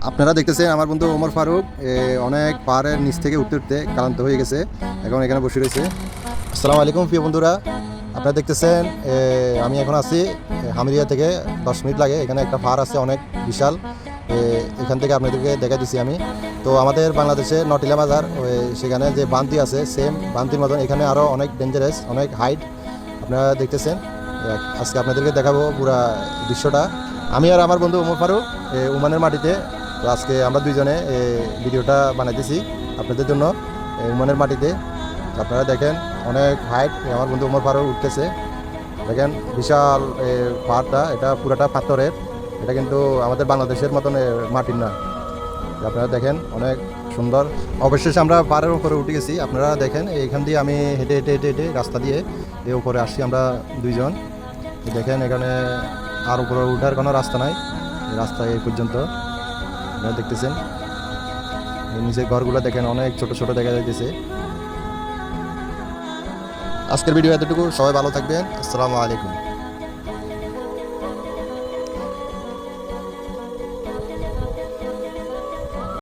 আপনারা দেখতেছেন আমার বন্ধু ওমর ফারুক অনেক পাহাড়ের নিচ থেকে উঠতে উঠতে ক্লান্ত হয়ে গেছে, এখন এখানে বসে রয়েছে। আসসালামু আলাইকুম প্রিয় বন্ধুরা, আপনারা দেখতেছেন আমি এখন আছি হামিরিয়া থেকে 10 মিনিট লাগে। এখানে একটা পাহাড় আছে অনেক বিশাল, এখান থেকে আপনাদেরকে দেখা দিছি আমি। তো আমাদের বাংলাদেশে নটিলা বাজার সেখানে যে বান্তি আছে সেম বান্তির মতন এখানে আরও অনেক ডেঞ্জারাস, অনেক হাইট আপনারা দেখতেছেন। আজকে আপনাদেরকে দেখাবো পুরা দৃশ্যটা। আমি আর আমার বন্ধু ওমর ফারুক ওমানের মাটিতে। তো আজকে আমরা দুইজনে ভিডিওটা বানাইতেছি আপনাদের জন্য ওমানের মাটিতে। আপনারা দেখেন অনেক হাইট, আমার বন্ধু ওমর ফারুক উঠতেছে। দেখেন বিশাল পাহাড়টা, এটা পুরাটা পাথরের, এটা কিন্তু আমাদের বাংলাদেশের মতন মাটির না। আপনারা দেখেন অনেক সুন্দর। অবশেষে আমরা পাহাড়ের উপরে উঠে গেছি। আপনারা দেখেন এইখান দিয়ে আমি হেঁটে হেঁটে হেঁটে হেঁটে রাস্তা দিয়ে এই উপরে আসছি আমরা দুইজন। দেখেন এখানে আর উপরে উঠার কোনো রাস্তা নাই, রাস্তা এই পর্যন্ত আপনারা দেখতেছেন। নিচের ঘরগুলো দেখেন অনেক ছোট ছোট দেখা যাইতেছে। আজকের ভিডিও এতটুকু, সবাই ভালো থাকবেন। আসসালামু আলাইকুম।